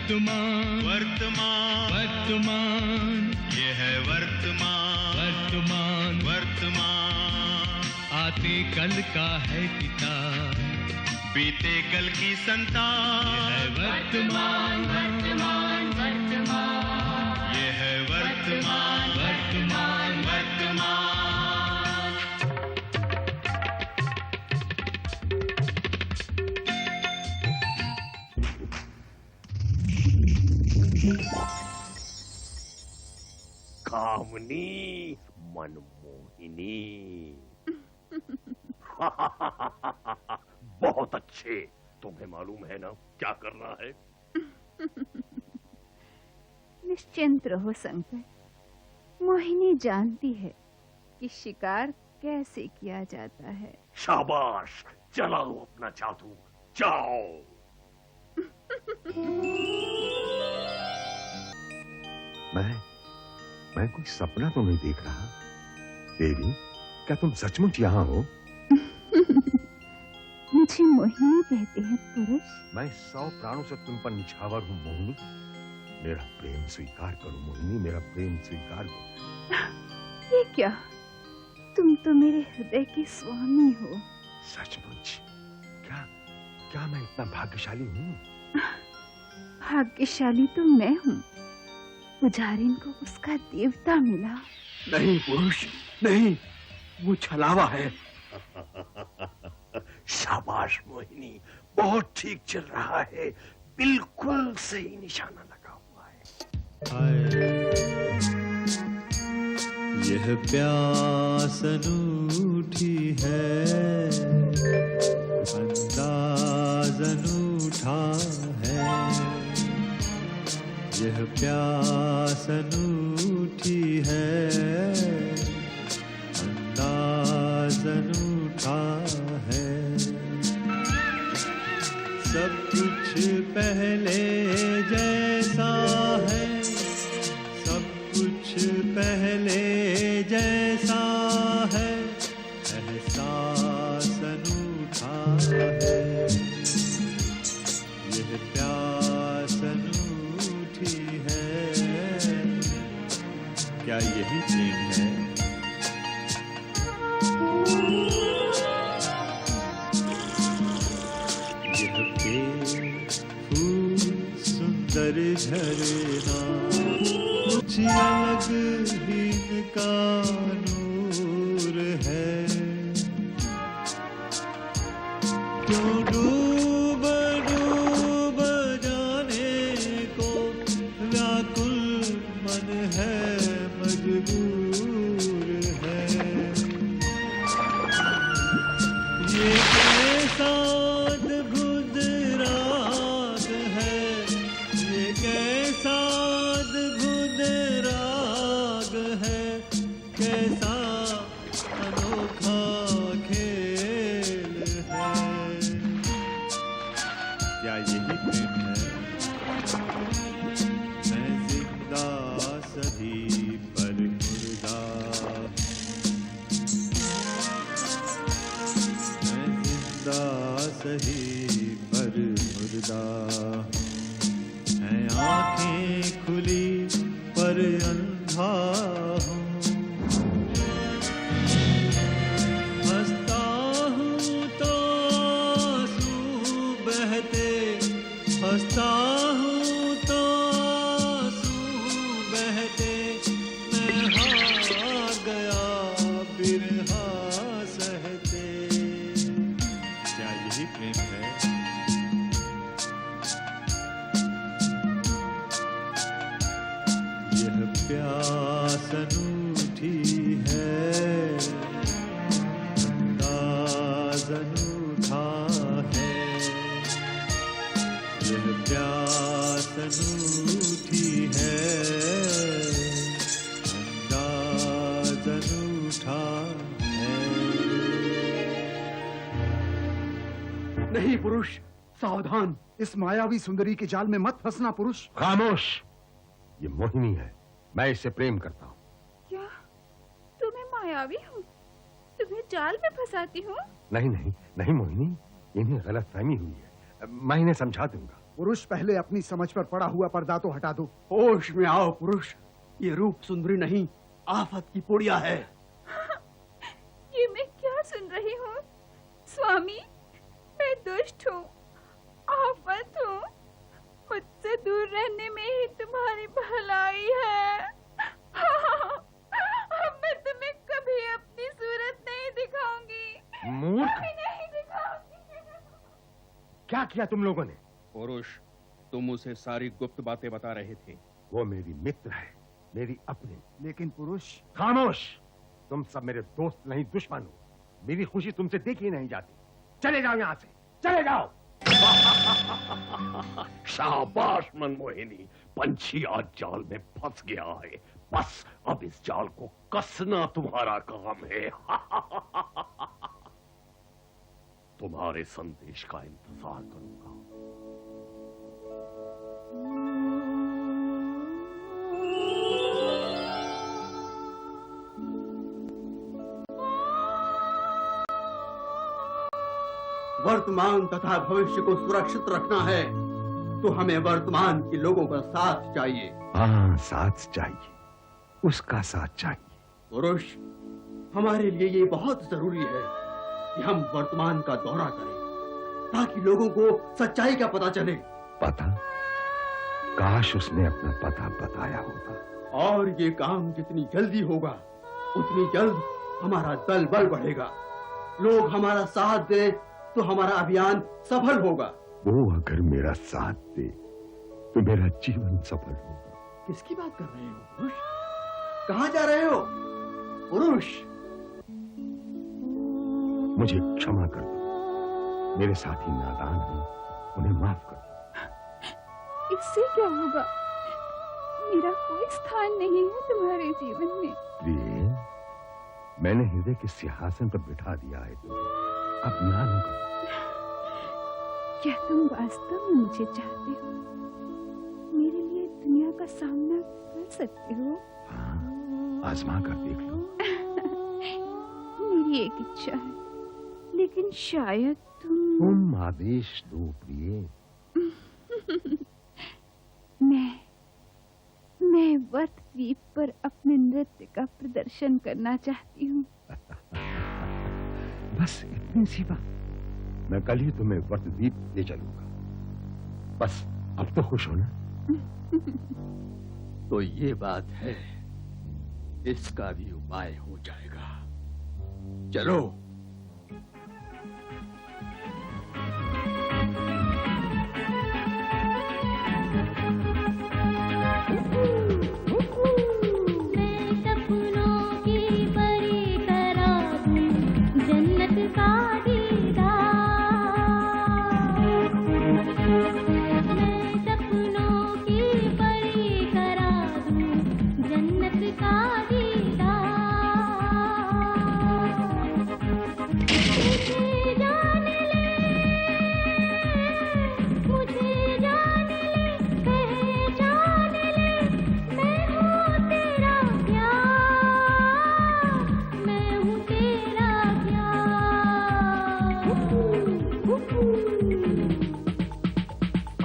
वर्तमान वर्तमान वर्तमान ये है वर्तमान वर्तमान वर्तमान आते कल का है पिता बीते कल की संतान ये है वर्तमान वर्तमान वर्तमान ये है वर्तमान वर्तमान वर्तमान कामनी मनमोहिनी बहुत अच्छे। तुम्हें मालूम है ना क्या करना है? निश्चिंत रहो शंकर, मोहिनी जानती है कि शिकार कैसे किया जाता है। शाबाश, चला लो अपना जादू, जाओ। मैं कोई सपना तो नहीं देख रहा? देवी, क्या तुम सचमुच यहाँ हो? मुझे मोहिनी कहते हैं पुरुष। मैं 100 प्राणों से तुम पर निछावर हूँ मोहिनी। मेरा प्रेम स्वीकार करो मोहिनी, मेरा प्रेम स्वीकार करो। ये क्या, तुम तो मेरे हृदय के स्वामी हो। सचमुच? क्या मैं इतना भाग्यशाली हूँ? भाग्यशाली तो मैं हूँ, पुजारिन को उसका देवता मिला। नहीं पुरुष नहीं, वो छलावा है। शाबाश मोहिनी, बहुत ठीक चल रहा है, बिल्कुल सही निशाना लगा हुआ है। यह प्यास अनूठी है, अंदाज अनूठा है। यह प्यास अनूठी है, अंदाज अनूठा है। सब कुछ पहले जैसा है, सब कुछ पहले जैसा है। एहसास अनूठा है, यह प्यास अनूठी है। क्या यही प्रेम है? यह बेफूल सुंदर झरना, कुछ अलग ही इनका नूर है। क्यों डूब डूब जाने को व्याकुल मन है, मजबूर है। ये कैसा अद्भुत राग है, ये कैसा अद्भुत राग है। कैसा अनोखा खेल है। क्या यही प्रेम है? मैं जिंदा सही पर मुर्दा, मैं जिंदा सही पर मुर्दा। हैं आंखें खुली पर अंधा हूँ, हंसता हूँ तो आंसू बहते, हंसता हूँ तो आंसू बहते। मैं हार गया बिरहा सहते। क्या यही प्रेम है? यह प्यास अनूठी है, अंदाज अनूठा है। यह प्यास अनूठी है, अंदाज अनूठा है। नहीं पुरुष, सावधान, इस मायावी सुंदरी के जाल में मत फंसना पुरुष। खामोश, ये मोहिनी है, मैं इससे प्रेम करता हूँ। क्या तुम्हें मायावी हूँ, तुम्हें जाल में फंसाती हूँ? नहीं नहीं नहीं मोहिनी, इन्हें गलतफहमी हुई है, मैं इन्हें समझा दूंगा। पुरुष, पहले अपनी समझ पर पड़ा हुआ पर्दा तो हटा दो। होश में आओ पुरुष, ये रूप सुंदरी नहीं, आफत की पुड़िया है। ये मैं क्या सुन रही हूँ? स्वामी, मैं दुष्ट हूँ, आफत हूँ। मुझसे दूर रहने में ही तुम्हारी भलाई है। अब मैं तुम्हें कभी अपनी सूरत नहीं दिखाऊंगी। मूर्ख! कभी नहीं दिखाऊंगी। क्या किया तुम लोगों ने? पुरुष, तुम उसे सारी गुप्त बातें बता रहे थे। वो मेरी मित्र है, मेरी अपनी। लेकिन पुरुष। खामोश! तुम सब मेरे दोस्त नहीं, दुश्मन हो। मेरी खुशी तुमसे देखी नहीं जाती। चले जाओ यहाँ से, चले जाओ। शाबाश मनमोहिनी, पंछी आज जाल में फंस गया है। बस अब इस जाल को कसना तुम्हारा काम है। तुम्हारे संदेश का इंतजार करूंगा। वर्तमान तथा भविष्य को सुरक्षित रखना है तो हमें वर्तमान के लोगों का साथ चाहिए। हाँ, साथ चाहिए, उसका साथ चाहिए। पुरुष, हमारे लिए ये बहुत जरूरी है कि हम वर्तमान का दौरा करें ताकि लोगों को सच्चाई का पता चले। पता? काश उसने अपना पता बताया होता। और ये काम जितनी जल्दी होगा उतनी जल्द हमारा दल बल बढ़ेगा। लोग हमारा साथ दे तो हमारा अभियान सफल होगा। वो अगर मेरा साथ दे तो मेरा जीवन सफल होगा। किसकी बात कर रहे हो पुरुष? कहाँ जा रहे हो पुरुष? मुझे क्षमा कर दो, मेरे साथी नादान हैं, उन्हें माफ कर दो। इससे क्या होगा? मेरा कोई स्थान नहीं है तुम्हारे जीवन में। प्रिय, मैंने हृदय के सिंहासन पर बिठा दिया है तुम्हें, अब न्याय करो। क्या तुम वास्तव में मुझे चाहते हो? मेरे लिए दुनिया का सामना कर सकते हो? हाँ, आजमा कर देख लो। मेरी एक इच्छा है, लेकिन शायद तुम आदेश दो प्रिय। मैं वर्त द्वीप पर अपने नृत्य का प्रदर्शन करना चाहती हूँ। बस इतनी सी बात। मैं कल ही तुम्हें वर्तद्वीप ले चलूंगा। बस अब तो खुश हो ना? तो ये बात है, इसका भी उपाय हो जाएगा। चलो।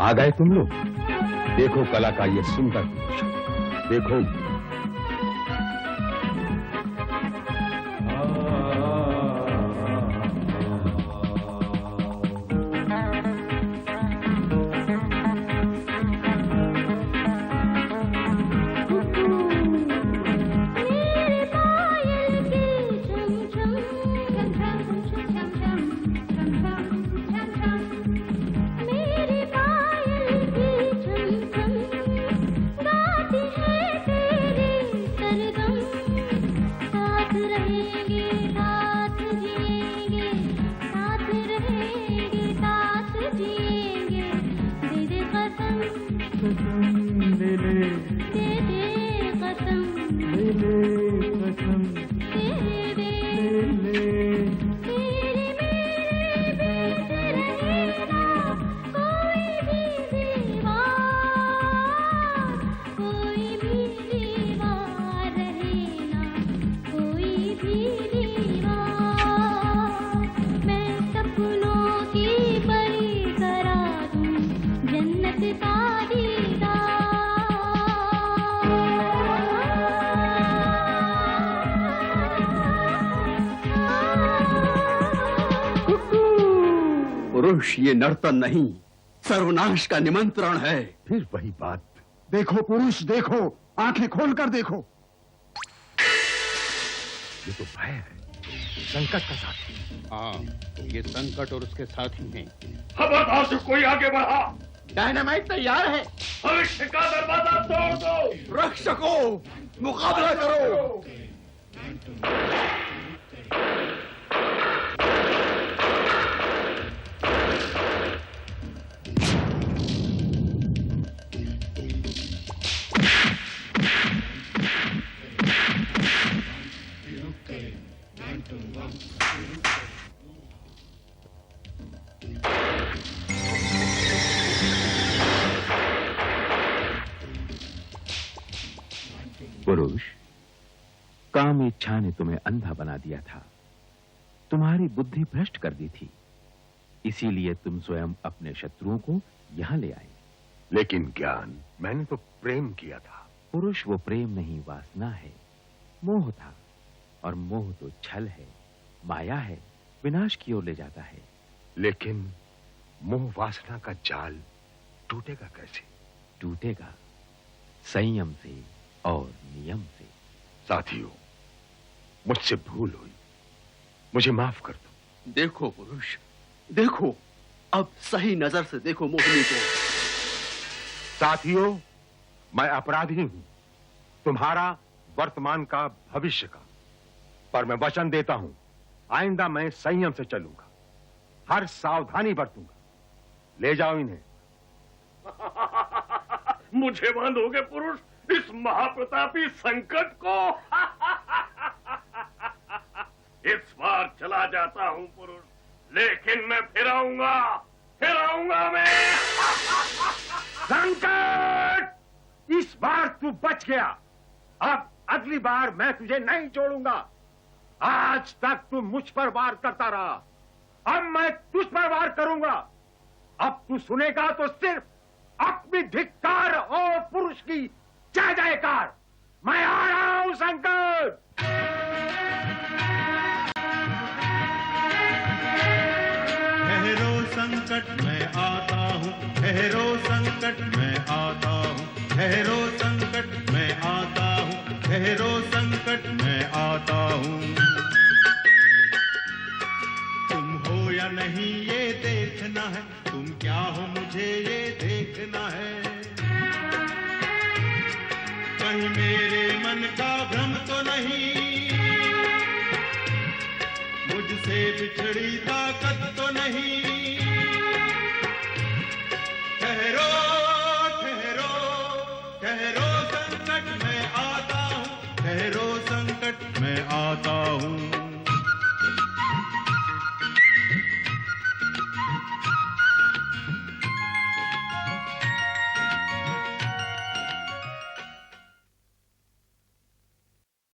आ गए तुम लोग? देखो कला का ये सुंदर दृश्य, देखो। पुरुष, ये नर्तन नहीं, सर्वनाश का निमंत्रण है। फिर वही बात। देखो पुरुष, देखो, आंखें खोलकर देखो। ये तो भय है, संकट का साथी। हाँ, ये संकट और उसके साथी हैं। खबरदार से कोई आगे बढ़ा। डायनामाइट तैयार है। भविष्य का दरवाजा तोड़ दो। रक्षकों, मुकाबला करो। पुरुष, काम इच्छा ने तुम्हें अंधा बना दिया था, तुम्हारी बुद्धि भ्रष्ट कर दी थी, इसीलिए तुम स्वयं अपने शत्रुओं को यहां ले आए। लेकिन ज्ञान, मैंने तो प्रेम किया था। पुरुष, वो प्रेम नहीं, वासना है, मोह था, और मोह तो छल है, माया है, विनाश की ओर ले जाता है। लेकिन मोह वासना का जाल टूटेगा कैसे? टूटेगा संयम से और नियम से। साथियों, मुझसे भूल हुई, मुझे माफ कर दो। देखो पुरुष, देखो, अब सही नजर से देखो मोहिनी को। साथियों, मैं अपराधी हूं, तुम्हारा वर्तमान का, भविष्य का, पर मैं वचन देता हूं, आइंदा मैं संयम से चलूंगा, हर सावधानी बरतूंगा। ले जाओ इन्हें। मुझे बांधोगे पुरुष इस महाप्रतापी संकट को? इस बार चला जाता हूं पुरुष, लेकिन मैं फिर आऊंगा मैं। संकट, इस बार तू बच गया। अब अगली बार मैं तुझे नहीं छोड़ूंगा। आज तक तू मुझ पर वार करता रहा, अब मैं तुझ पर वार करूंगा। अब तू सुनेगा तो सिर्फ अपनी धिक्कार और पुरुष की जय जयकार। मैं आ रहा हूं संकट। ठहरो संकट मैं आता हूँ, ठहरो संकट मैं आता हूँ, ठहरो संकट मैं आता हूँ, ठहरो संकट मैं आता हूँ। तुम हो या नहीं ये देखना है, तुम क्या हो मुझे ये देखना है। कहीं मेरे मन का भ्रम तो नहीं, मुझसे बिछड़ी ताकत तो नहीं।